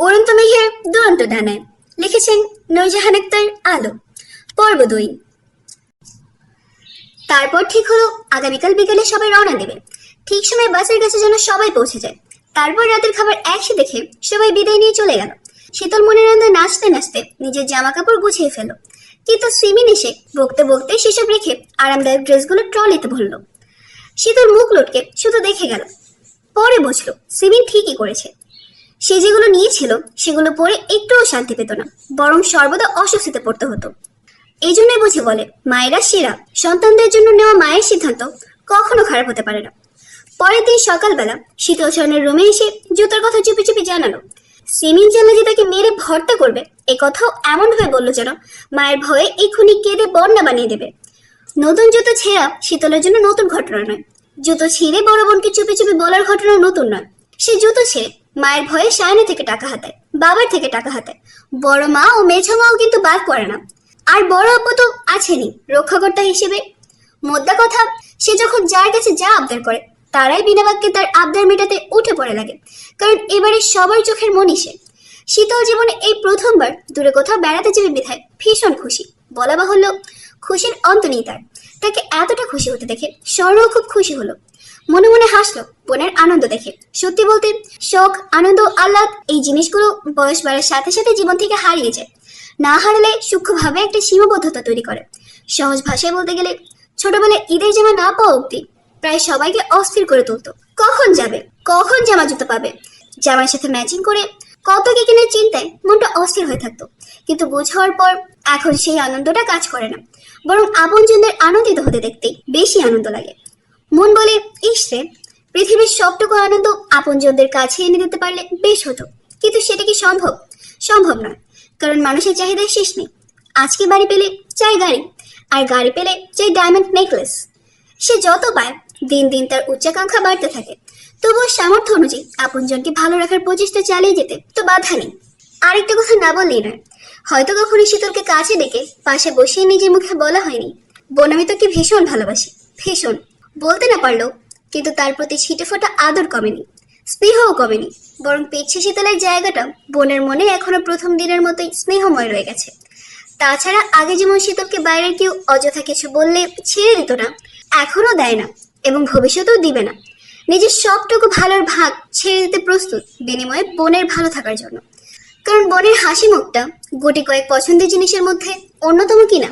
উড়ন্ত মেঘের দুরন্ত ডানায়। লিখেছেন নূরজাহান আক্তার আলো। পর্ব 2। তারপর ঠিক হলো আগামীকাল বিকালে সবাই রওনা দেবে। ঠিক সময় বাসের কাছে যেন সবাই পৌঁছে যায়। তারপর রাতের খাবার একসে দেখে সবাই বিদায় নিয়ে চলে গেল। শীতল মনের আনন্দে নাচতে নাচতে নিজের জামা কাপড় গুছিয়ে ফেল, কিন্তু সিমিন এসে বকতে বকতে সেসব রেখে আরামদায়ক ড্রেসগুলো ট্রলিতে ভরল। শীতল মুখ লটকে শুধু দেখে গেল। পরে বুঝলো সিমিন ঠিকই করেছে। সে যেগুলো নিয়েছিল সেগুলো পরে একটুও শান্তি পেত না, বরং সর্বদা অস্বস্তিতে পড়তে হতো। এই জন্যই বুঝে বলে মায়েরা সেরা। সন্তানদের জন্য নেওয়া মায়ের সিদ্ধান্ত কখনো খারাপ হতে পারে না। পরের দিন সকালবেলা শীতল শয়নের রুমে এসে জুতার কথা চুপি চুপি জানালো। সিমিন জানলে যে তাকে মেরে ভর্তা করবে, এ কথাও এমন ভাবে বললো যেন মায়ের ভয়ে এক্ষুনি কেঁদে বন্যা বানিয়ে দেবে। নতুন জুতো ছেঁড়া শীতলের জন্য নতুন ঘটনা নয়। জুতো ছিঁড়ে বড় বোনকে চুপি চুপি বলার ঘটনাও নতুন নয়। সে জুতো ছেড়ে মায়ের ভয়ে সায়না থেকে টাকা হাতায়, বাবার থেকে টাকা হাতায়। বড় মা ও মেঝো মাও কিন্তু বাদ পড়ে না। আর বড় আপু তো আছেনই রক্ষাকর্তা হিসেবে। মোদ্দা কথা, সে যখন যার কাছে যা আবদার করে তারাই বিনা বাক্যে তার আবদার মেটাতে উঠে পড়ে লাগে, কারণ এবারে সবার চোখের মনি সে। শীতল জীবনে এই প্রথমবার দূরে কোথাও বেড়াতে যাবে বিধায় ভীষণ খুশি। বলা বাহুল্য, খুশির অন্ত নেই তার। তাকে এতটা খুশি হতে দেখে স্বর্ণও খুব খুশি হলো। মনে মনে হাসলো বোনের আনন্দ দেখে। সত্যি বলতে শখ, আনন্দ, আহ্লাদ এই জিনিসগুলো বয়স বাড়ার সাথে সাথে জীবন থেকে হারিয়ে যায়। না হারালে সূক্ষ্মভাবে একটা সীমাবদ্ধতা তৈরি করে। সহজ ভাষায় বলতে গেলে ছোটবেলায় ঈদের জামা না পাওয়া অব্দি প্রায় সবাইকে অস্থির করে তুলতো। কখন যাবে, কখন জামা জুতো পাবে, জামার সাথে ম্যাচিং করে কত কি কিনে চিন্তায় মনটা অস্থির হয়ে থাকতো। কিন্তু বোঝ হওয়ার পর এখন সেই আনন্দটা কাজ করে না, বরং আপনজনদের আনন্দিত হতে দেখতেই বেশি আনন্দ লাগে। মন বলে, ইসরে পৃথিবীর সবটুকু আনন্দ আপনজনদের কাছে এনে দিতে পারলে বেশ হতো। কিন্তু সেটা কি সম্ভব? সম্ভব নয়, কারণ মানুষের চাহিদার শেষ নেই। আজকে বাড়ি পেলে চাই গাড়ি, আর গাড়ি পেলে চাই ডায়মন্ড নেকলেস। সে যত পায় দিন দিন তার উচ্চাকাঙ্ক্ষা বাড়তে থাকে। তবুও সামর্থ্য অনুযায়ী আপনজনকে ভালো রাখার প্রচেষ্টা চালিয়ে যেতে তো বাধা নেই। আরেকটা কথা না বললেই নয়, হয়তো কখনো শীতলকে কাছে ডেকে পাশে বসিয়ে নিজের মুখে বলা হয়নি, বোন আমি তোকে ভীষণ ভালোবাসি, ভীষণ। বলতে না পারলেও কিন্তু তার প্রতি ছিটে ফোটা আদর কমেনি, স্নেহও কমেনি, বরং পেছে শীতলের জায়গাটা বোনের মনে এখনো প্রথম দিনের মতোই স্নেহময় রয়ে গেছে। তাছাড়া আগে যেমন শীতলকে বাইরের কেউ অযথা কিছু বললে ছেড়ে দিত না, এখনো দেয় না এবং ভবিষ্যতেও দিবে না। নিজের সবটুকু ভালোর ভাগ ছেড়ে দিতে প্রস্তুত বিনিময়ে বোনের ভালো থাকার জন্য। কারণ বোনের হাসি মুখটা গুটি কয়েক পছন্দের জিনিসের মধ্যে অন্যতম কিনা।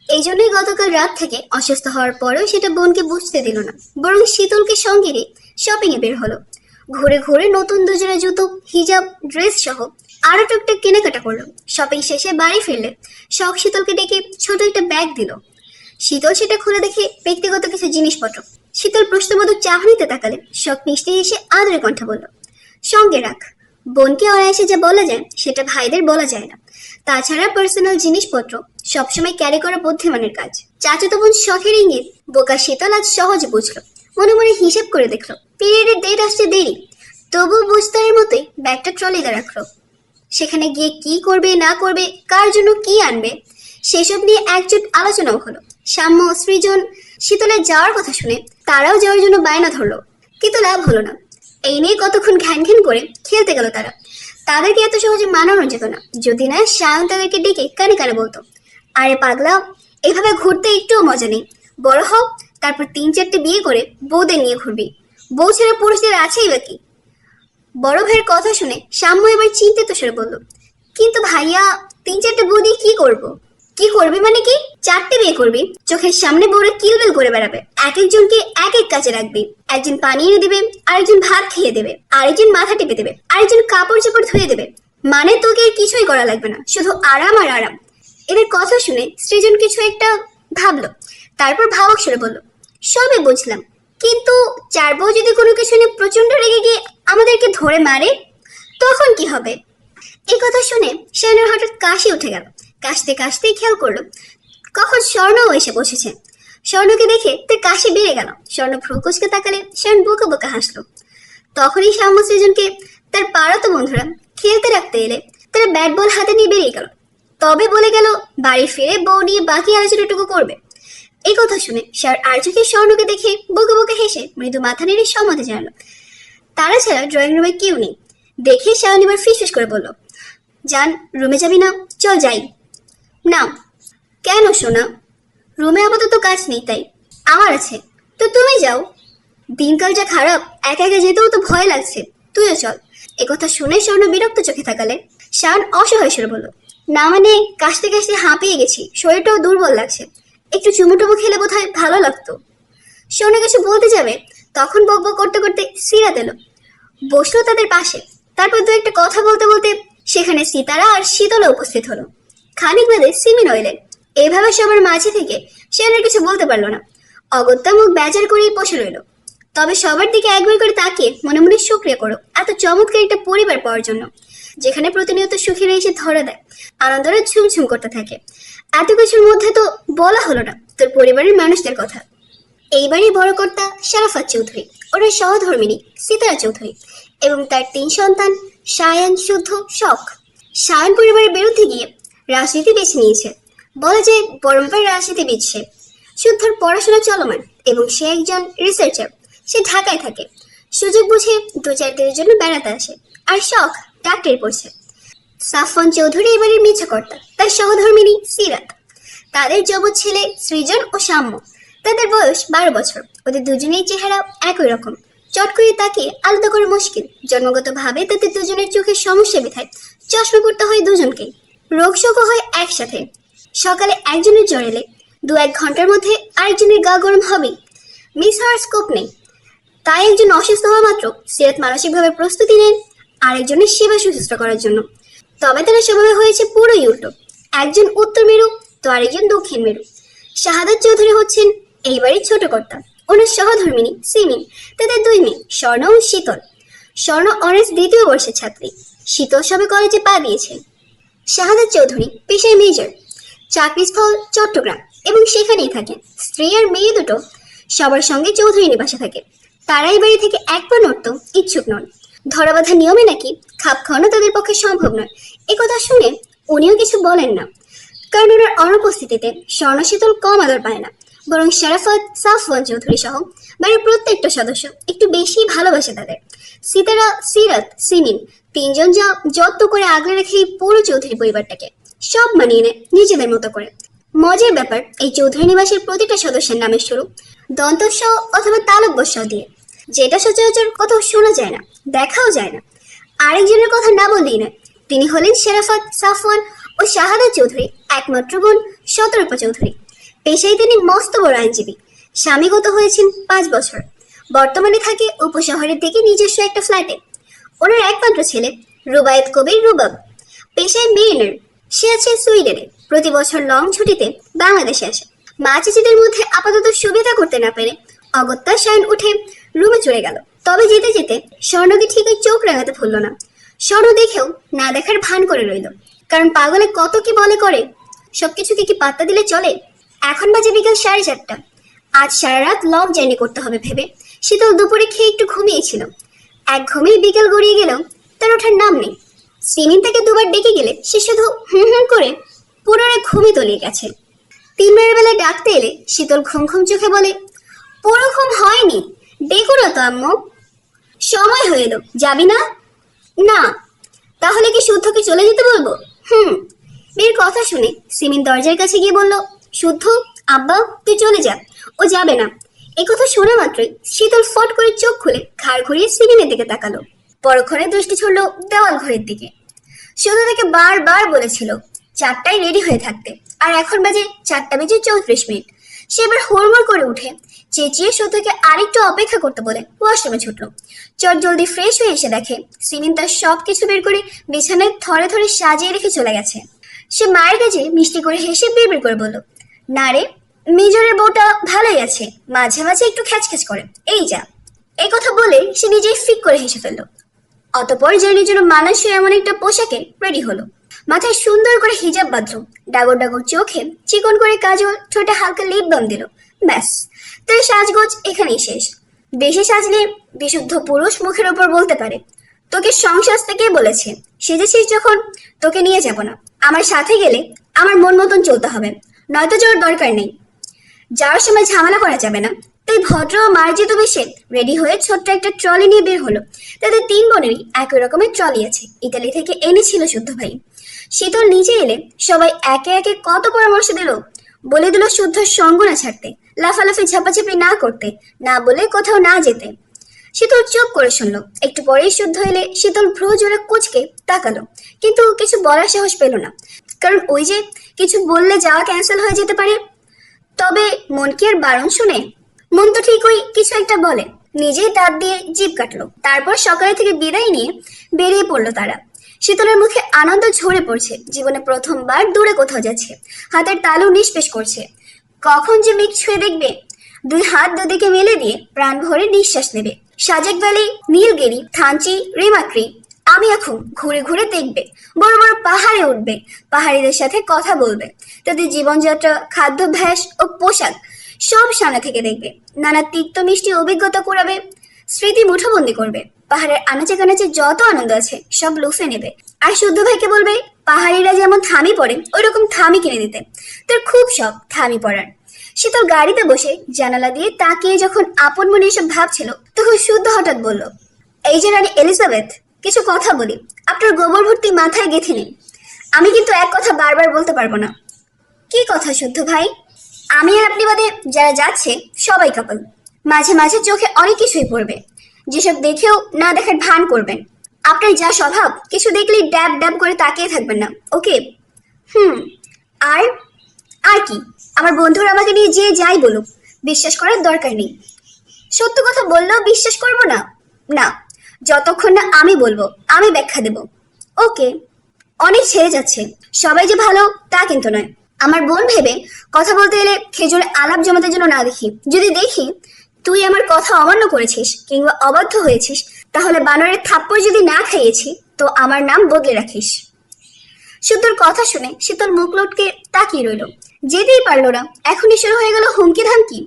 এই জন্যই গতকাল রাত থেকে অসুস্থ হওয়ার পরেও সেটা বোনকে বুঝতে দিল না, বরং শীতলকে সঙ্গে নিয়ে শপিং এ বের হলো। ঘুরে ঘুরে নতুন দুজোড়া জুতো, হিজাব, ড্রেস সহ আরো টুকটাক কেনাকাটা করলো। শপিং শেষে বাড়ি ফিরলে শখ শীতলকে ডেকে ছোট একটা ব্যাগ দিল। শীতল সেটা খুলে দেখে ব্যক্তিগত কিছু জিনিসপত্র। শীতল প্রশ্নবোধক চাহনিতে তাকালে শখ মিষ্টি এসে আদরে কণ্ঠে বলল, সঙ্গে রাখ। বোনকে অনায়াসে যা বলা যায় সেটা ভাইদের বলা যায় না। তাছাড়া পার্সোনাল জিনিসপত্র সবসময় ক্যারি করা বুদ্ধিমানের কাজ। চাচাতো বোন শখের ইঙ্গিত বোকা শীতল আজ সহজে বুঝলো। মনে মনে হিসেব করে দেখলো পিরিয়ডের ডেট আসতে দেরি, তবুও বুঝতারের মতোই ব্যাগটা ট্রলিতে রাখলো। সেখানে গিয়ে কি করবে না করবে, কার জন্য কি আনবে, সেসব নিয়ে একজোট আলোচনাও হলো। সাম্য, সৃজন, শীতলের যাওয়ার কথা শুনে তারাও যাওয়ার জন্য বায়না ধরলো, কিন্তু লাভ হলো না। এই নিয়ে কতক্ষণ ঘ্যান ঘ্যান করে খেলতে গেল তারা। তাদেরকে এত সহজে মানানো যেত না যদি না সায়ন তাদেরকে ডেকে কানে কানে বলতো, আরে পাগলা, এভাবে ঘুরতে একটুও মজা নেই। বড় হও, তারপর 3-4টে বিয়ে করে বউদের নিয়ে ঘুরবি। বউ ছেড়ে পুরুষদের আছেই বাকি। বড় ভাইয়ের কথা শুনে সাম্য এবার চিন্তিত স্বরে বলল, কিন্তু ভাইয়া 3-4টে বউ দিয়ে কি করবো? কি করবি মানে কি? 4টে বিয়ে করবি, চোখের সামনে বউরা কিলবিল করে বেড়াবে। এক একজনকে এক এক কাজে রাখবি। একজন পানি এনে দেবে, আরেকজন ভাত খেয়ে দেবে, আরেকজন মাথা টেপে দেবে, আরেকজন কাপড় চোপড় ধুয়ে দেবে। মানে তোকে কিছুই করা লাগবে না, শুধু আরাম আর আরাম। এদের কথা শুনে সৃজন কিছু একটা ভাবলো, তারপর ভাবক স্বরে বলল, সবে বুঝলাম, কিন্তু 4 বউ যদি কোনো কিছু নিয়ে প্রচন্ড রেগে গিয়ে আমাদেরকে ধরে মারে তখন কি হবে? এই কথা শুনে শায়নের হঠাৎ কাশি উঠে গেল। কাশতে কাশতেই খেয়াল করলো কখন স্বর্ণও এসে বসেছে। স্বর্ণকে দেখে তার কাশি বেড়ে গেল। স্বর্ণ ভ্রুকুচকে তাকালে শায়ন বোকা বোকা হাসলো। তখনই সাম্য সৃজনকে তার পাড়াতো বন্ধুরা খেলতে রাখতে এলে তারা ব্যাট বল হাতে নিয়ে বেরিয়ে গেল। তবে বলে গেল বাড়ি ফিরে বউ নিয়ে বাকি আলোচনাটুকু করবে। এই কথা শুনে আর চোখে স্বর্ণকে দেখে বোকা বোকা হেসে মৃদু মাথা নেড়ে সম্মতি জানালো। তারা ছাড়া ড্রয়িং রুমে কেউ নেই। দেখে শায়ন এবার ফিসফিস করে বলল, জান রুমে যাবি না? চল যাই। না। কেন সোনা? রুমে আপাতত কাজ নেই তাই। আমার আছে। তো তুমি যাও। দিনকাল যা খারাপ, একা একা যেতেও তো ভয় লাগছে, তুইও চল। একথা শুনে স্বর্ণ বিরক্ত চোখে তাকালে। শায়ন অসহায় সুরে বলল, না মানে কাশতে কাশতে হাঁপিয়ে গেছি, শরীরটাও দুর্বল লাগছে, একটু চুমুটুমু খেলে বোধহয় ভালো লাগতো। স্বর্ণ কিছু বলতে যাবে, তখন বকবক করতে করতে সিরাত এলো, বসলো তাদের পাশে। তারপর দু একটা কথা বলতে বলতে সেখানে সিতারা আর শীতলও উপস্থিত হলো। খানিক বাদে সিমিন এলেন। এইভাবে সবার মাঝে থেকে সে আর কিছু বলতে পারলো না, অগত্যা মুখ বেজার করেই বসে রইল। তবে সবার দিকে একবার করে তাকিয়ে মনে মনে শুকরিয়া করো এত চমৎকার একটা পরিবার পাওয়ার জন্য, যেখানে প্রতিনিয়ত সুখীরা এসে ধরে দেয়, আনন্দরা ঝুমঝুম করতে থাকে। এত কিছুর মধ্যে তো বলা হলো না তোর পরিবারের মানুষদের কথা। এইবারই বড় কর্তা শারাফাত চৌধুরী, ওর সহধর্মিণী সিতারা চৌধুরী এবং তার 3 সন্তান শায়ান, শুদ্ধ, শখ। শায়ান পরিবারের বিরুদ্ধে গিয়ে রাজনীতি বেছে নিয়েছে, বলা যায় পরম্পরার রাজনীতিবিদ সে। শুদ্ধর পড়াশোনা চলমান এবং সে একজন রিসার্চার, সে ঢাকায় থাকে, সুযোগ বুঝে 2-4 দিনের জন্য বেড়াতে আসে। আর শখ ডাক্তারি পড়ছে। সাফওয়ান চৌধুরী এবারের মিছাকর্তা, তার সহধর্মিণী সিরাত। তাদের যমজ ছেলে সৃজন ও সাম্য, তাদের বয়স 12 বছর। ওদের দুজনেই চেহারা একই রকম, চট করে তাকিয়ে আলাদা করে মুশকিল। জন্মগতভাবে তাদের দুজনের চোখের সমস্যা বিধায় চশমা পড়তে হয় দুজনকেই। রোগশোকও হয় একসাথে। সকালে একজনের জ্বর এলে 2-1 ঘন্টার মধ্যে আরেকজনের গা গরম হবেই, মিস হওয়ার স্কোপ নেই। তাই একজন অসুস্থ হওয়া মাত্র সিরাত মানসিকভাবে প্রস্তুতি নেন আরেকজনের সেবা শুশ্রূষা করার জন্য। তবে তারা স্বভাবে হয়েছে পুরোই উল্টো, একজন উত্তর মেরু তো আরেকজন দক্ষিণ মেরু। শাহাদাত চৌধুরী হচ্ছেন এইবারই ছোট কর্তা, ওনার সহধর্মিণী সিমিন, তাদের 2 মেয়ে স্বর্ণ ও শীতল। স্বর্ণ অনার্স 2য় বর্ষের ছাত্রী, শীতল সবে কলেজে পা দিয়েছে। শাহাদাত চৌধুরী পেশায় মেজর, চাকরিস্থল চট্টগ্রাম এবং সেখানেই থাকেন। স্ত্রী আর মেয়ে দুটো সবার সঙ্গে চৌধুরী নিবাসে থাকে। তারা এই বাড়ি থেকে এক পা নড়তেও ইচ্ছুক নন। ধরাবাঁধা নিয়মে নাকি খাপ খাওয়ানো তাদের পক্ষে সম্ভব নয়। একথা শুনে উনিও কিছু বলেন না, কারণ ওনার অনুপস্থিতিতে স্বর্ণ শীতল কম আদর পায় না, বরং শারাফাত, সাফওয়ান চৌধুরী সহ বাড়ির প্রত্যেকটা সদস্য একটু বেশি ভালোবাসে তাদের। সিতারা, সিরাত, সিমিন 3 জন যা যত্ন করে আগলে রেখে এই পুরো চৌধুরী পরিবারটাকে সব মানিয়ে নেয় নিজেদের মতো করে। মজার ব্যাপার, এই চৌধুরী নিবাসের প্রতিটা সদস্যের নামের শুরু দন্তস্ব অথবা তালব্য দিয়ে, যেটা সচরাচর কোথাও শোনা যায় না, দেখাও যায় না। আরেকজনের কথা না বললেই নয়, তিনি হলেন শারাফাত, সাফওয়ান ও শাহাদাত চৌধুরী একমাত্র বোন শতরূপা চৌধুরী। পেশায় তিনি মস্ত বড় আইনজীবী, স্বামীগত হয়েছেন 5 বছর। বর্তমানে থাকে উপশহরের দিকে নিজস্ব একটা ফ্ল্যাটে। ওনার একমাত্র ছেলে রুবায়েত কবির রুবাব, পেশায় মেরিনার, সে আছে সুইডেনে। প্রতি বছর লং ছুটিতে বাংলাদেশে আসে। মা চাচিদের মধ্যে আপাতত সুবিধা করতে না পেরে অগত্যা শায়ন উঠে রুমে চলে গেল। তবে যেতে যেতে স্বর্ণকে ঠিক ওই চোখ রাঙাতে ভুলল না। স্বর্ণ দেখেও না দেখার ভান করে রইল, কারণ পাগলে কত কি বলে করে, সবকিছুকে কি পাত্তা দিলে চলে? এখন বাজে বিকেল 4:30। আজ সারা রাত লং জার্নি করতে হবে ভেবে শীতল দুপুরে খেয়ে একটু ঘুমিয়েছিল। এক ঘুমিয়ে বিকেল গড়িয়ে গেলেও তার ওঠার নাম নেই। সিমিন তাকে 2বার ডেকে গেলে সে শুধু হুম হুম করে পুনরায় ঘুমে তলিয়ে গেছে। 3বারের বেলায় ডাকতে এলে শীতল ঘুম ঘুম চোখে বলে, পুরো ঘুম হয়নি, ডেকো না তো আম্মু। সময় হয়ে এলো, যাবি না? না। তাহলে কি শুদ্ধকে চলে যেতে বলবো? মেয়ের কথা শুনে সিমিন দরজার কাছে গিয়ে বলল, শুদ্ধ, আব্বা তুই চলে যা, ও যাবে না। একথা শোনা মাত্রই শীতল ফট করে চোখ খুলে ঘাড় ঘুরিয়ে সিমিনের দিকে তাকালো। পরক্ষণে দৃষ্টি ছুড়ল দেওয়াল ঘরের দিকে। শুদ্ধ তাকে বারবার বলেছিল 4টায় রেডি হয়ে থাকতে, আর এখন বাজে 4:34। সে এবার হুড়মুড় করে উঠে চেঁচিয়ে শুদ্ধকে আরেকটু অপেক্ষা করতে বলে ওয়াশরুমে ছুটল। চট জলদি ফ্রেশ হয়ে এসে দেখে সিমিন তার সব কিছু বের করে বিছানায় থরে থরে সাজিয়ে রেখে চলে গেছে। সে মায়ের কাছে মিষ্টি করে হেসে বিড়বিড় করে বলল, না রে, মেজরের বউটা ভালোই আছে, মাঝে মাঝে একটু খ্যাচখ্যাচ করে, এই যা। এই কথা বলে সে নিজেই ফিক করে হেসে ফেলল। অতপর জার্নির জন্য মানানসই এমন একটা পোশাকে রেডি হলো। মাথায় সুন্দর করে হিজাব বাঁধল, ডাগর ডাগর চোখে চিকন করে কাজল, ঠোঁটে হালকা লিপ বাম দিল। ব্যাস, তার সাজগোজ এখানেই শেষ। বেশি সাজলে বিশুদ্ধ পুরুষ মুখের ওপর বলতে পারে, তোকে সংসার থেকে বলেছে সেজেছিস যখন, তোকে নিয়ে যাব না। আমার সাথে গেলে আমার মন মতন চলতে হবে, নয়তো যাওয়ার দরকার নেই। যাওয়ার সময় ঝামেলা করা যাবে না, তাই ভদ্র ও মার্জিত বেশে রেডি হয়ে ছোট্ট একটা ট্রলি নিয়ে বের হলো। তাদের 3 বোনেরই একই রকমের ট্রলি আছে, ইতালি থেকে এনেছিল শুদ্ধ ভাই। শীতল নিজে এলে সবাই একে একে কত পরামর্শ দিল, বলে দিল শুদ্ধর সঙ্গ না ছাড়তে, লাফালাফি ঝাপাঝাপি না করতে, না বলে কোথাও না যেতে। শীতল চুপ করে শুনলো। একটু পরেই শুদ্ধ এলে শীতল ভ্রু জোরে কুচকে তাকালো, কিন্তু কিছু বলার সাহস পেল না, কারণ ওই যে কিছু বললে যাওয়া ক্যান্সেল হয়ে যেতে পারে। তবে মন কি আর বারণ শুনে? মন তো ঠিকই কিছু একটা বলে। নিজেই দাঁত দিয়ে জিভ কাটলো। তারপর সকালে থেকে বিদায় নিয়ে বেরিয়ে পড়লো তারা। শীতলের মুখে আনন্দ ঝরে পড়ছে, জীবনে প্রথমবার দূরে কোথাও যাচ্ছে, হাতের তালু নিষ্পেষ করছে। কখন যে মেঘ ছুঁয়ে দেখবে, 2 হাত দুদিকে মেলে দিয়ে প্রাণ ভরে নিঃশ্বাস নেবে। সাজেক ভ্যালি, নীলগিরি, থানচি, রিমাক্রি আমি এখন ঘুরে ঘুরে দেখবে। বড় বড় পাহাড়ে উঠবে, পাহাড়িদের সাথে কথা বলবে, তাদের জীবনযাত্রা, খাদ্যাভ্যাস ও পোশাক সব সামনে থেকে দেখবে। নানা তিক্ত মিষ্টি অভিজ্ঞতা করাবে, স্মৃতি মুঠোবন্দি করবে। পাহাড়ের আনাচে কানাচে যত আনন্দ আছে সব লুফে নেবে। আর শুদ্ধ ভাইকে বলবে পাহাড়িরা যেমন থামি পড়ে ওইরকম থামি কিনে দিতে। তার খুব শখ থামি পরার। শীতল গাড়িতে বসে জানালা দিয়ে তাকিয়ে যখন আপন মনে এসব ভাবছিল, তখন শুদ্ধ হঠাৎ বলল, এই যে রানী এলিজাবেথ, কিছু কথা বলি, আপনার গোবর ভর্তি মাথায় গেঁথে নিন। আমি কিন্তু এক কথা বারবার বলতে পারবো না। কি কথা শুদ্ধ ভাই? আমি আর আপনি বাদে যারা যাচ্ছে সবাই কাপল। মাঝে মাঝে চোখে অনেক কিছুই পড়বে, যেসব দেখেও না দেখার ভান করবেন। আপনার যা স্বভাব, কিছু দেখলেই ড্যাব ড্যাব করে তাকিয়ে থাকবেন না, ওকে? আর আর কি, আমার বন্ধুরা আমাকে নিয়ে যে যাই বলুক, বিশ্বাস করার দরকার নেই। সত্য কথা বললেও বিশ্বাস করবো না? না, যতক্ষণ না আমি বলবো, আমি ব্যাখ্যা দেব। ওকে। অনেক ছেড়ে যাচ্ছে, সবাই যে ভালো তা কিন্তু নয়। আমার বোন ভেবে কথা বলতে এলে খেজুরে আলাপ জমাতে যেন না দেখি। যদি দেখি তুই আমার কথা অমান্য করেছিস কিংবা অবাধ্য হয়েছিস, তাহলে বানরের থাপ্পড় যদি না খাইয়েছি তো আমার নাম বদলে রাখিস। শুদ্ধর কথা শুনে শীতল মুখ লটকে তাকিয়ে রইল। যেতেই পারলো না, এখনই শুরু হয়ে গেল হুমকি ধামকি।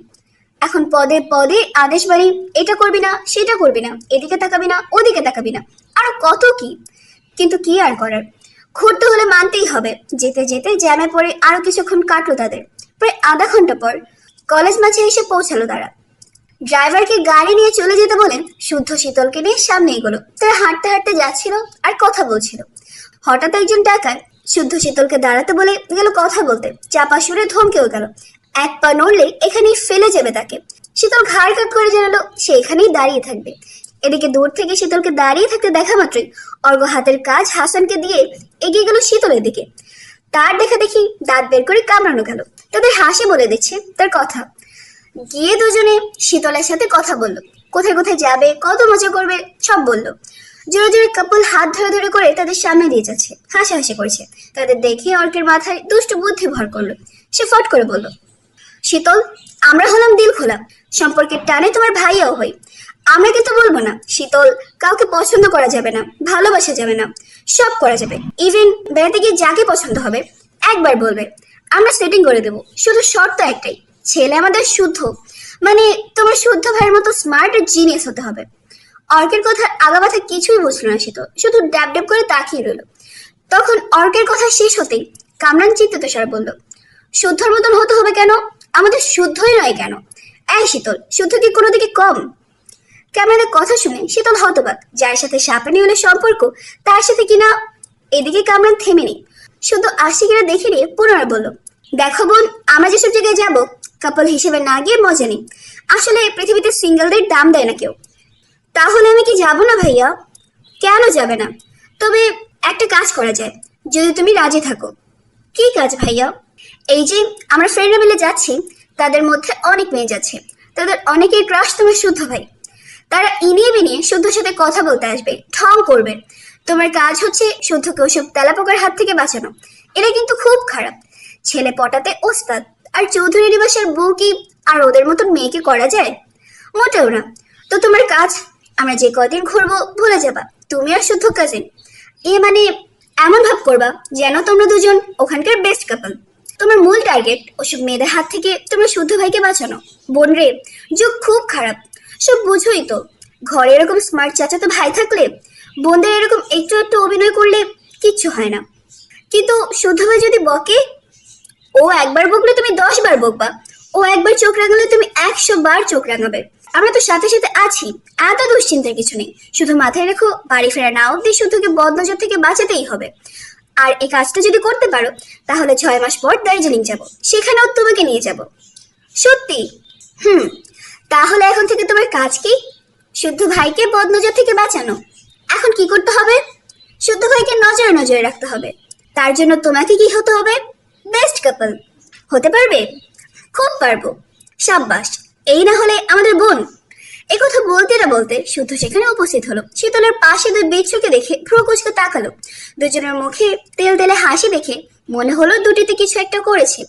এখন পদে পদে আদেশ বাড়ি, এটা করবি না, সেটা করবি না, এদিকে তাকাবি না, ওদিকে তাকাবি না, আরো কত কি। কিন্তু কি আর করার, ঘুরতে হলে মানতেই হবে। যেতে যেতে জ্যামে পড়ে আরো কিছুক্ষণ কাটলো তাদের। প্রায় আধা ঘন্টা পর কলেজ মাঝে এসে পৌঁছালো তারা। ড্রাইভারকে গাড়ি নিয়ে চলে যেতে বলে শুদ্ধ শীতলকে নিয়ে সামনে এগোলো। তারা হাঁটতে হাঁটতে যাচ্ছিল আর কথা বলছিল। হঠাৎ একজন ডাকাত শুদ্ধ শীতলকে দাঁড়াতে বলে গেল কথা বলতে। চাপা সুরে ধমকেও গেল, এক পা নড়লে এখানেই ফেলে যাবে তাকে। শীতল ঘাড় কাট করে জানালো সে এখানেই দাঁড়িয়ে থাকবে। এদিকে দূর থেকে শীতলকে দাঁড়িয়ে থাকতে দেখা মাত্রই অর্ঘ হাতের কাজ হাসানকে দিয়ে এগিয়ে গেল শীতলের দিকে। তার দেখা দেখি দাঁত বের করে কামড়ানো গেল। তাদের হাসি বলে দিচ্ছে তার কথা। গিয়ে দুজনে শীতলের সাথে কথা বললো, কোথায় কোথায় যাবে, কত মজা করবে সব বললো। জোরে জোরে কাপল হাত ধরে ধরে করে তাদের সামনে দিয়ে যাচ্ছে, হাসাহাসি করছে। তাদের দেখে অর্কের মাথায় দুষ্ট বুদ্ধি ভর করলো। সে ফট করে বলল, শীতল, আমরা হলাম দিল খোলা, সম্পর্কের টানে তোমার ভাইয়াও হই। আমরা কিন্তু বলবো না শীতল, কাউকে পছন্দ করা যাবে না, ভালোবাসা যাবে না, সব করা যাবে। ইভেন বেড়াতে গিয়ে যাকে পছন্দ হবে একবার বলবে, আমরা সেটিং করে দেবো। শুধু শর্ত একটাই, ছেলে আমাদের শুদ্ধ, মানে তোমার শুদ্ধ ভাইয়ের মতো স্মার্ট আর জিনিয়াস হতে হবে। অর্কের কথা আগামাথা কিছুই বুঝলো না শীতল, শুধু ড্যাব ড্যাব করে তাকিয়ে রইল। তখন অর্কের কথা শেষ হতেই কামরান চিন্তিত স্বরে বলল, শুদ্ধর মতন হতে হবে কেন? আমাদের শুদ্ধই নয় কেন? এই শীতল, শুদ্ধ কি কোনো দিকে কম? কামরানের কথা শুনে শীতল হতবাক। যার সাথে সাপে নিয়ে সম্পর্ক তার সাথে কিনা। এদিকে কামরান থেমে নেই, শুধু আশিকেরা দেখে নিয়ে পুনরায় বলল, দেখো বোন, আমরা যেসব জায়গায় যাবো কাপল হিসেবে না গিয়ে মজা নেই। আসলে পৃথিবীতে সিঙ্গেলদের দাম দেয় না কেউ। তাহলে আমি কি যাবো না ভাইয়া? কেন যাবে না? তবে একটা কাজ করা যায়, যদি তুমি রাজি থাকো। কি কাজ ভাইয়া? এই যে আমরা ফ্রেন্ডরা মিলে যাচ্ছি, তাদের মধ্যে অনেক মেয়ে যাচ্ছে, তাদের অনেকের ক্রাশ তোমার শুদ্ধ ভাই। তারা ইনিয়ে বিনিয়ে শুদ্ধর সাথে কথা বলতে আসবে, ঠং করবে। তোমার কাজ হচ্ছে শুদ্ধকে ওসব তেলাপোকার হাত থেকে বাঁচানো। এরা কিন্তু খুব খারাপ, ছেলে পটাতে ওস্তাদ। আর চৌধুরী নিবাসের বউ কি আর ওদের মতন মেয়েকে করা যায়? মোটেও না। তো তোমার কাজ, আমরা যে কদিন ঘুরবো ভুলে যাবা তুমি আর শুদ্ধ কাজিন। মানে এমন ভাব করবা যেন তোমরা দুজন ওখানকার বেস্ট কাপল। তোমার মূল টার্গেট ওসব মেয়েদের হাত থেকে তোমরা শুদ্ধ ভাইকে বাঁচানো। বোন রে, যুগ খুব খারাপ, সব বুঝোই তো। ঘরে এরকম স্মার্ট চাচাতো ভাই থাকলে বোনদের এরকম একটু একটু অভিনয় করলে কিচ্ছু হয় না। কিন্তু শুদ্ধ ভাই যদি বকে, ও একবার বকলে তুমি 10 বার বকবা। ও একবার চোখ রাঙালে তুমি 100 বার চোখ রাঙাবে। আমরা তো সাথে সাথে আছি, এত দুশ্চিন্তার কিছু নেই। শুধু মাথায় রেখো, বাড়ি ফেরা না অব্দি শুধুকে বদনজর থেকে বাঁচাতেই হবে। আর এই কাজটা যদি করতে পারো তাহলে 6 মাস পর দার্জিলিং যাব, সেখানেও তোমাকে নিয়ে যাব। সত্যি? হুম। তাহলে এখন থেকে তোমার কাজ কি? শুদ্ধ ভাইকে বদনজর থেকে বাঁচানো। এখন কি করতে হবে? শুদ্ধ ভাইকে নজরে নজরে রাখতে হবে। তার জন্য তোমাকে কি হতে হবে? বেস্ট কাপল হতে পারবে? খুব পারবো। সাব্বাস। এই না হলে আমাদের বোন। এই কথা বলতে না বলতে শুদ্ধ সেখানে উপস্থিত হলো। শীতলের পাশে দুই বিচ্ছুকে দেখে ভ্রু কুঁচকে তাকালো। দুজনের মুখে তেল তেলে হাসি দেখে মনে হলো দুটিতে কিছু একটা করেছে,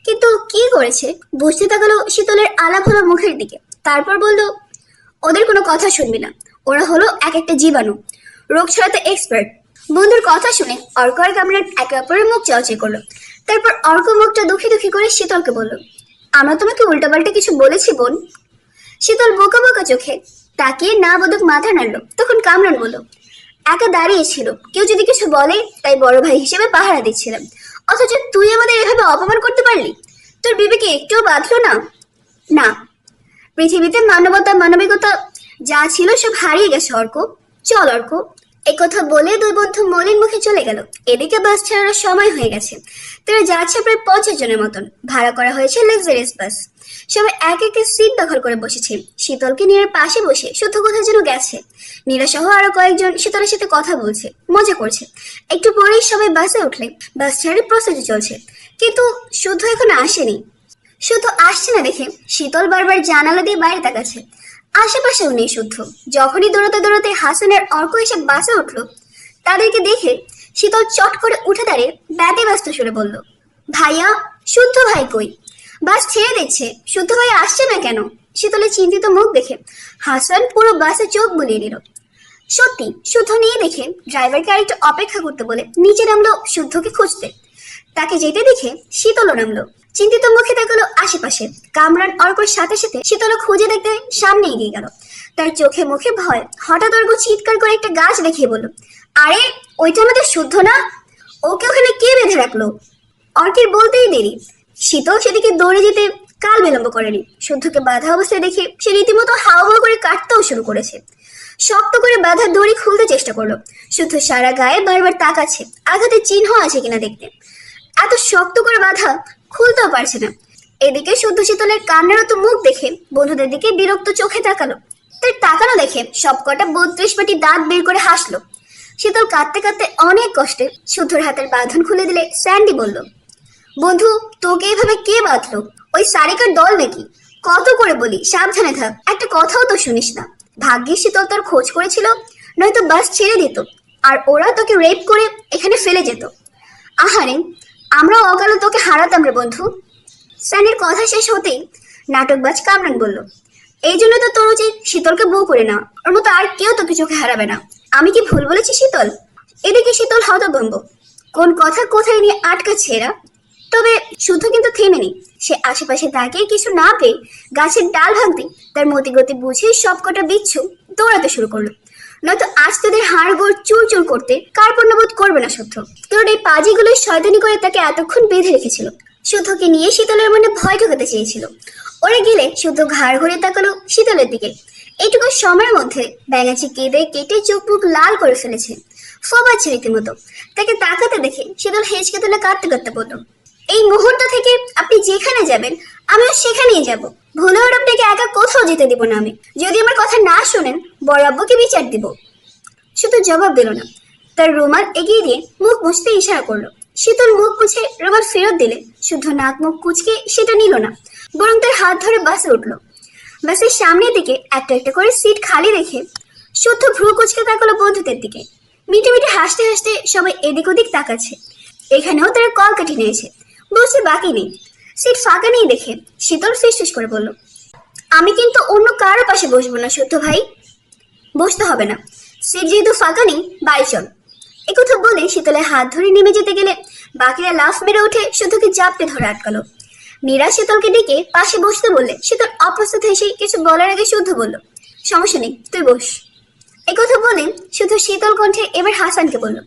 কিন্তু কি করেছে বুঝতে তাকালো শীতলের আলাপ হলো মুখের দিকে। তারপর বলল, ওদের কোনো কথা শুনবি না, ওরা হলো এক একটা জীবাণু, রোগ ছড়াতে এক্সপার্ট। বন্ধুর কথা শুনে অর্ক আর কামরান একে অপরের মুখ চাওয়াচাই করলো। তারপর অর্ক মুখটা দুঃখী দুঃখী করে শীতলকে বলল, আমরা তোমাকে উল্টাপাল্টা কিছু বলেছি বোন? শীতল বোকা বোকা চোখে তাকিয়ে না বোধক মাথা নাড়লো। তখন কামরান বলল, একা দাঁড়িয়ে ছিল, কেউ যদি কিছু বলে তাই বড় ভাই হিসেবে পাহারা দিচ্ছিলাম, অথচ তুই আমাদের এভাবে অপমান করতে পারলি? তোর বিবেকে একটুও বাঁধলো না? না, পৃথিবীতে মানবতা মানবিকতা যা ছিল সব হারিয়ে গেছে অর্ক। চল অর্ক। এই কথা বলে দুই বন্ধু মলিন মুখে চলে গেল। এদিকে বাস ছাড়ার সময় হয়ে গেছে। তারা যাচ্ছে প্রায় 50 জনের মতন। ভাড়া করা হয়েছে লাক্সারিয়াস বাস। সবাই এক এক সিট দখল করে বসেছে। শীতলকে নীরার পাশে বসে শুদ্ধ কোথায় যেন গেছে। নীরা সহ আরো কয়েকজন শীতলের সাথে কথা বলছে, মজা করছে। একটু পরেই সবাই বাসে উঠলে বাস ছাড়ার প্রস্তুতি চলছে, কিন্তু শুদ্ধ এখনো আসেনি। শুদ্ধ আসছে না দেখে শীতল বারবার জানালা দিয়ে বাইরে তাকাচ্ছে। আশেপাশেও নেই শুদ্ধ। যখনই দৌড়াতে দৌড়াতে হাসান আর অর্ক এসে বাসে উঠলো, তাদেরকে দেখে শীতল চট করে উঠে দাঁড়িয়ে ব্যতে ব্যস্ত সুরে বলল, ভাইয়া, শুদ্ধ ভাই কই? বাস ছেড়ে দিচ্ছে, শুদ্ধ ভাই আসছে না কেন? শীতলের চিন্তিত মুখ দেখে হাসান পুরো বাসে চোখ বুলিয়ে দিল। সত্যি শুদ্ধ নিয়ে দেখে ড্রাইভারকে আরেকটু অপেক্ষা করতে বলে নিচে নামলো শুদ্ধকে খুঁজতে। তাকে যেতে দেখে শীতলও নামলো। চিন্তিত মুখে তাকালো আশেপাশে। কামরান অর্কর সাথে সাথে শীতল খুঁজে দেখতে সামনে এগিয়ে গেল। তার চোখে মুখে ভয়। হঠাৎ অর্ক চিৎকার করে একটা গাছ দেখিয়ে বলল, আরে ওইটা আমাদের শুদ্ধ না? ওকে ওখানে কে বেঁধে রাখলো? অর্কের বলতেই দেরি। শীতল সেদিকে দৌড়ে যেতে কাল বিলম্ব করেনি। শুদ্ধকে বাধা অবস্থায় দেখে সে রীতিমতো হাওয়া করে কাটতেও শুরু করেছে। শক্ত করে বাঁধা দড়ি খুলতে চেষ্টা করলো। শুদ্ধ সারা গায়ে বারবার তাকাচ্ছে আঘাতের চিহ্ন আছে কিনা দেখতে। এত শক্ত করে বাঁধা খুলতেও পারছে না। এদিকে শুদ্ধ শীতলের কান্নারত মুখ দেখে বন্ধুদের দিকে বিরক্ত চোখে তাকালো। তার তাকানো দেখে সবকটা 32 পাটি দাঁত বের করে হাসলো। শীতল কাঁদতে কাঁদতে অনেক কষ্টে শুদ্ধর হাতের বাঁধন খুলে দিলে স্যান্ডি বলল, বন্ধু, তোকে এভাবে কে বাঁধলো? ওই সারিকার দল নাকি? কত করে বলি সাবধানে থাক, একটা কথাও তো শুনিস না। ভাগ্যিস শীতল তোর খোঁজ করেছিল, নয়তো বাস ছেড়ে দিত আর ওরা তোকে রেপ করে এখানে ফেলে যেত। আহারে, আমরাও অকালে তোকে হারাতাম রে বন্ধু। স্যানির কথা শেষ হতেই নাটকবাজ কামরান বলল, এই জন্য তো তোর উচিত শীতলকে বউ করে না। ওর মতো আর কেউ তোকে চোখে হারাবে না। আমি কি ভুল বলেছি শীতল? এদিকে শীতল হতভম্ব, কোন কথা কোথায় নিয়ে আটকাচ্ছে এরা। তবে শুদ্ধ কিন্তু থেমেনি। সে আশেপাশে তাকিয়ে কিছু না পেয়ে গাছের ডাল ভাঙতে তার মতিগতি বুঝে সবকটা বিচ্ছু দৌড়াতে শুরু করলো। নয়তো আজ তোদের হাড় গোড় চুর চুর করতে কার্পণ্যবোধ করবে না শুদ্ধ। তোর এই পাজিগুলোই শয়তানি করে তাকে এতক্ষণ বেঁধে রেখেছিল। শুদ্ধকে নিয়ে শীতলের মনে ভয় ঢোকাতে চেয়েছিল। ওরা গেলে শুদ্ধ ঘাড় ঘুরে তাকালো শীতলের দিকে। এইটুকু সময়ের মধ্যে ব্যাঙাচি কেঁদে কেটে চোখ মুখ লাল করে ফেলেছে, ফোবাচ্ছে রীতিমতো। তাকে তাকাতে দেখে শীতল হেঁচকে তুলে কাঁদতে কাঁদতে বলল, এই মুহূর্ত থেকে আপনি যেখানে যাবেন আমিও সেখানেই যাব। ভুলেও আপনাকে একা কোথাও যেতে দিব না আমি। যদি আমার কথা না শোনেন বড় আব্বুকে বিচার দিব। শুধু জবাব দিল না। তার রুমাল এগিয়ে দিয়ে মুখ মুছতে ইশারা করলো। শীতল মুখ মুছে রুমাল ফেরত দিলে শুদ্ধ নাক মুখ কুচকে সেটা নিল না, বরং তার হাত ধরে বাসে উঠলো। বাসের সামনের দিকে একটা একটা করে সিট খালি রেখে শুদ্ধ ভ্রু কুচকে তাকালো বন্ধুদের দিকে। মিটে মিটে হাসতে হাসতে সবাই এদিক ওদিক তাকাচ্ছে। এখানেও তারা কল কাটি নিয়েছে, বসে বাকি নেই। সিট ফাঁকা নেই দেখে শীতল ফিসফিস করে বলল, আমি কিন্তু অন্য কারো পাশে বসবো না শুদ্ধ ভাই। বসতে হবে না, সিট যেহেতু ফাঁকা নেই বাড়ি চল। একথা বলে শীতলের হাত ধরে নেমে যেতে গেলে বাকিরা লাফ মেরে উঠে শুদ্ধকে জাপটে ধরে আটকালো। নীরা শীতলকে ডেকে পাশে বসতে বললে শীতল অপ্রস্তুত হেসে কিছু বলার আগে শুদ্ধ বলল, সমস্যা নেই, তুই বস। একথা বলে শুধু শীতল কণ্ঠে এবার হাসানকে বলল,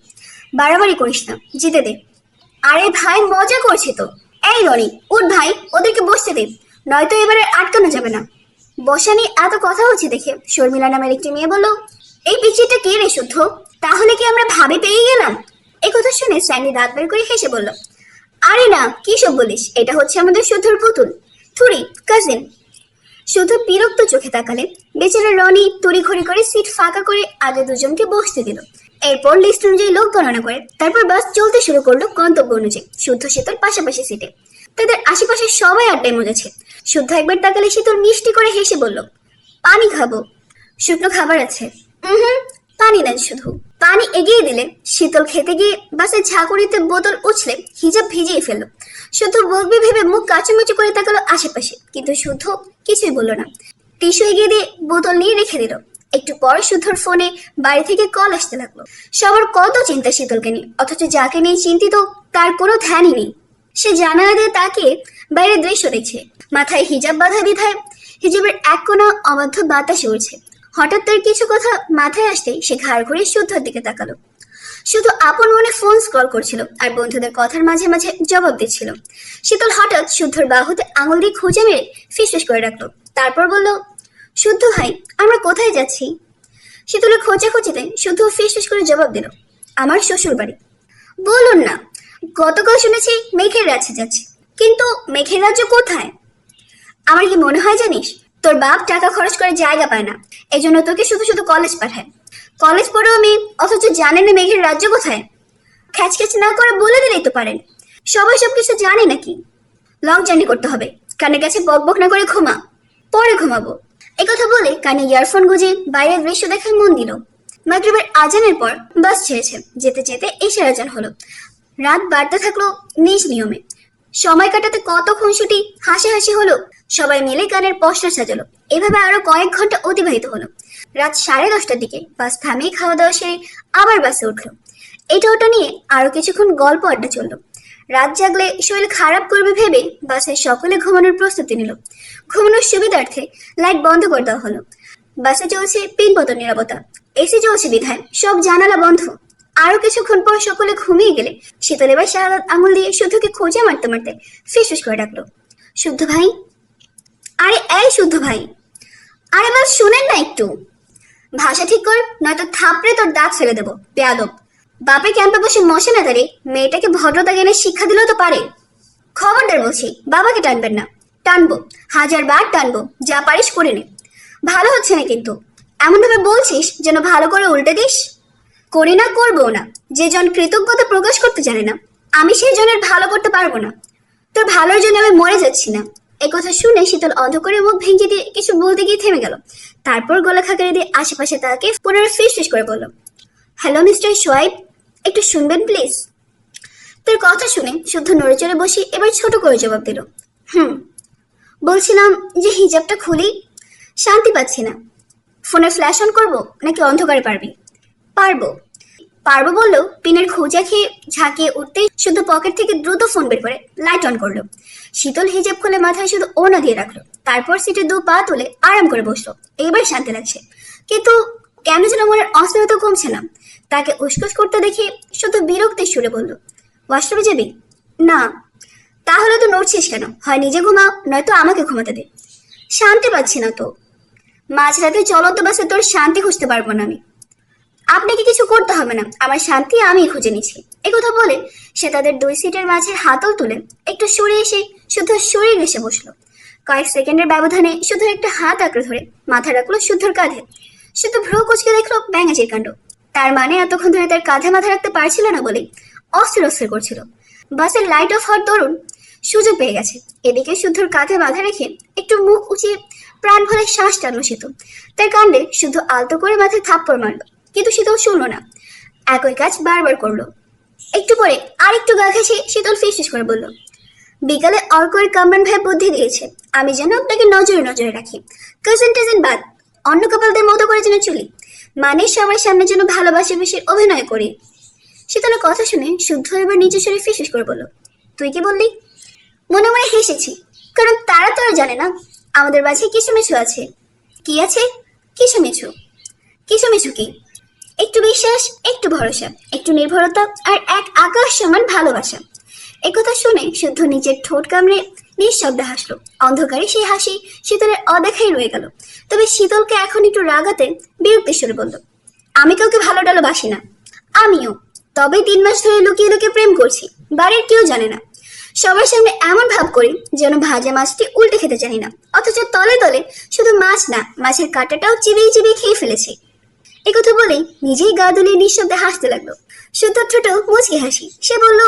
বাড়াবাড়ি করিস না, যেতে দে। আরে ভাই, মজা করছে তো। এই রনি, উঠ ভাই, ওদেরকে বসতে দে। নয়তো এবারে আটকানো যাবে না। বসা নিয়ে এত কথা হচ্ছে দেখে শর্মিলা নামের একটি মেয়ে বলল, এই পিকচারটা কে রে শুদ্ধ? তাহলে কি আমরা ভাবে পেয়ে গেলাম? এই কথা শুনে স্যান্ডি দাঁত বের করে হেসে বলল, আরে না, কি সব বলিস, এটা হচ্ছে আমাদের শুদ্ধর পুতুল, থুরি কাজিন। শুদ্ধ বিরক্ত চোখে তাকালে বেচারা রনি তড়িঘড়ি করে সিট ফাঁকা করে আগে দুজনকে বসতে দিল। এরপর লিস্ট অনুযায়ী লোক গণনা করে তারপর বাস চলতে শুরু করলো গন্তব্য অনুযায়ী। শুদ্ধ শীতল পাশাপাশি সিটে, তাদের আশেপাশে সবাই আড্ডায় মজেছে। শুদ্ধ একবার তাকালে শীতল মিষ্টি করে হেসে বলল, পানি খাবো। শুকনো খাবার আছে। হুম, পানি দেন শুধু। পানি এগিয়ে দিলে শীতল খেতে গিয়ে বাসের ঝাঁকুনিতে বোতল উছলে হিজাব ভিজিয়ে ফেললো। শুদ্ধ বকবে ভেবে মুখ কাচুমাচু করে তাকালো আশেপাশে, কিন্তু শুদ্ধ কিছুই বলল না। টিস্যু এগিয়ে দিয়ে বোতল নিয়ে রেখে দিল। একটু পর শুদ্ধর ফোনে বাড়ি থেকে কল আসতে লাগলো। সবার কত চিন্তা শীতলকে নিয়ে, অথচ যাকে নিয়ে চিন্তিত তার কোনো ধ্যানই নেই। সে জানালা দিয়ে তাকিয়ে বাইরের দৃশ্য দেখছে। মাথায় হিজাব বাঁধা বিধায় হিজাবের এক কোণা অবাধ্য বাতাসে উড়ছে। হঠাৎ তার কিছু কথা মাথায় আসতেই সে ঘাড় ঘুরে শুদ্ধর দিকে তাকালো। শুধু আপন মনে ফোন স্ক্রল করছিল আর বন্ধুদের কথার মাঝে মাঝে জবাব দিচ্ছিল। শীতল হঠাৎ শুদ্ধর বাহুতে আঙুল দিয়ে খুঁজে মেরে ফিসফিস করে রাখলো। তারপর বলল, শুদ্ধ ভাই, আমরা কোথায় যাচ্ছি? শীতলের খোঁচাখুচিতে শুদ্ধ ফিসফিস করে জবাব দিল, আমার শ্বশুর বাড়ি। বলুন না, গতকাল শুনেছি মেঘের রাজ্যে যাচ্ছি, কিন্তু মেঘের রাজ্য কোথায়? আমার কি মনে হয় জানিস, তোর বাপ টাকা খরচ করে জায়গা পায় না, এজন্য তোকে শুধু শুধু কলেজ পাঠায়। কলেজ পড়েও মেয়ে, অথচ জানে না মেঘের রাজ্য কোথায়। খ্যাচ না করে বলে দিলেই তো পারেন। সবাই সবকিছু জানে নাকি? লং জার্নি করতে হবে, কানের কাছে বক বক না করে ঘুমা, পরে ঘুমাবো। একথা বলে কানে ইয়ারফোন গুঁজে বাইরের দৃশ্য দেখার মন দিল। মাগরিবের আজানের পর বাস ছেড়েছে। যেতে যেতে এশার আজান হলো। রাত বাড়তে থাকলো নিজ নিয়মে। সময় কাটাতে কত খুনসুটি হাসাহাসি হলো। সবাই মিলে গানের পোস্টার সাজালো। এভাবে আরো কয়েক ঘন্টা অতিবাহিত হলো। রাত 10:30টার দিকে বাস থামিয়ে খাওয়া দাওয়া সেরে আবার বাসে উঠলো। এটা ওটা নিয়ে আরো কিছুক্ষণ গল্প আড্ডা চললো। রাত জাগলে শরীর খারাপ করবে ভেবে বাসের সকলে ঘুমানোর প্রস্তুতি নিল। ঘুমানোর সুবিধার্থে লাইট বন্ধ করে দেওয়া হলো। বাসে চলছে পিনপতন নিরাপত্তা, এসি চলছে বিধায় সব জানালা বন্ধ। আরো কিছুক্ষণ পর সকলে ঘুমিয়ে গেলে শীতল এবার সারা রাত আঙুল দিয়ে শুদ্ধকে খোঁজা মারতে মারতে ফিসফিস করে ডাকলো, শুদ্ধ ভাই। আরে এই শুদ্ধ ভাই, আরে বাস শুনেন না একটু। ভাষা ঠিক কর, নয়তো থাপড়ে তোর দাঁত ফেলে দেবো, বেয়াদব। বাপের ক্যাম্পে বসে মশে না দাঁড়িয়ে মেয়েটাকে ভদ্রতা জ্ঞানের শিক্ষা দিলেও তো পারে। খবরদার বলছি, বাবাকে টানবেন না। টানবো, 1000 বার টানবো, যা পারিস করে নে। ভালো হচ্ছে না কিন্তু, এমন ভাবে বলছিস যেন ভালো করে উল্টে দিস। করি না, করবো না। যে জন কৃতজ্ঞতা প্রকাশ করতে জানে না, আমি সেই জনের ভালো করতে পারবো না। তোর ভালোর জন্য আমি মরে যাচ্ছি না। একথা শুনে শীতল অন্ধ করে মুখ ভেঙে দিয়ে কিছু বলতে গিয়ে থেমে গেল। তারপর গলা খাকারে দিয়ে আশেপাশে তাকে পুনরায় ফিস করে বলল, হ্যালো মিস্টার সোয়াইব, একটু শুনবেন প্লিজ। তোর কথা শুনে শুদ্ধ নড়ে চড়ে বসে এবার ছোট করে জবাব দিল, বলছিলাম যে হিজাবটা খুলি, শান্তি পাচ্ছি না। ফোনে ফ্ল্যাশ অন করবো নাকি অন্ধকারে পারবি? পারবো। পারবো বললেও পিনের খোঁজা খেয়ে ঝাঁকিয়ে উঠতেই শুধু পকেট থেকে দ্রুত ফোন বের করে লাইট অন করলো। শীতল হিজাব খুলে মাথায় শুধু ওড়না দিয়ে রাখলো। তারপর সিটে 2 পা তুলে আরাম করে বসলো। এইবার শান্তি লাগছে, কিন্তু কেন যেন মনের অস্থিরতা কমছে না। তাকে উসকুস করতে দেখে শুধু বিরক্তির সুরে বলল, ওয়াশরুমে যাবি? না। তাহলে তো নড়ছিস কেন? হয় নিজে ঘুমাও, নয়তো আমাকে ঘুমাতে দে। শান্তি পাচ্ছি না তো। মাঝরাতে চলন্ত বাসে তোর শান্তি খুঁজতে পারবো না আমি। আপনাকে কিছু করতে হবে না, আমার শান্তি আমি খুঁজে নিচ্ছি। একথা বলে সে তাদের 2 সিটের মাঝে হাতল তুলে একটু সরে এসে শুদ্ধ শরীর এসে বসলো। কয়েক সেকেন্ডের ব্যবধানে শুদ্ধর একটা হাত আঁকড়ে ধরে মাথা রাখলো শুদ্ধর কাঁধে। শুদ্ধ ভ্রু কুচকে দেখলো ব্যাঙাচির কাণ্ড। তার মানে এতক্ষণ ধরে তার কাঁধে মাথা রাখতে পারছিল না বলে অস্থির অস্থির করছিল। বাসের লাইট অফ হওয়ার দরুন সুযোগ পেয়ে গেছে। এদিকে শুদ্ধর কাঁধে মাথা রেখে একটু মুখ উঁচিয়ে প্রাণ ভরে শ্বাস টানলো শীতল। তার কাণ্ডে শুদ্ধ আলতো করে মাথায় থাপ্পড় মারলো, কিন্তু শীতল শুনলো না। একই কাজ বারবার করলো। একটু পরে আরেকটু গা ঘেঁষে শীতল ফিস করে বলল, বিকালে অর্কর কামরান ভাই বুদ্ধি দিয়েছে, আমি যেন আপনাকে নজরে নজরে রাখি। কাজিন টাজিন বাদ, অন্য কাপলদের মতো করে যেন চলি, মানে সবার সামনে যেন ভালোবাসে বেশি অভিনয় করি। শীতলের কথা শুনে শুদ্ধ এবার নিচে সরে ফিস করে বলল, তুই কি বললি? মনে মনে হেসেছি, কারণ তারা তো আর জানে না আমাদের মাঝে কিছু মিছু আছে। কি আছে? কিছু মিছু। কিছু মিছু কি? একটু বিশ্বাস, একটু ভরসা, একটু নির্ভরতা, আর এক আকাশ সমান ভালোবাসা। একথা শুনে শুদ্ধ নিজের ঠোঁট কামড়ে নিঃশব্দে হাসলো। অন্ধকারে সেই হাসি শীতলের অদেখাই রয়ে গেল। তবে শীতলকে এখন একটু রাগাতে বিরক্তি সুরে বলল, আমি কাউকে ভালো টালো বাসি না। আমিও। তবে 3 মাস ধরে লুকিয়ে লুকিয়ে প্রেম করছি, বাড়ির কেউ জানে না। সবার সামনে এমন ভাব করি যেন ভাজা মাছটি উল্টে খেতে জানি না, অথচ তলে তলে শুধু মাছ না, মাছের কাঁটাটাও চিবিয়ে চিবিয়ে খেয়ে ফেলেছি। একথা বলেই নিজেই গা দুলিয়ে নিঃশব্দে হাসতে লাগলো। শুদ্ধ ঠোঁটো মুচকি হাসি। সে বলল,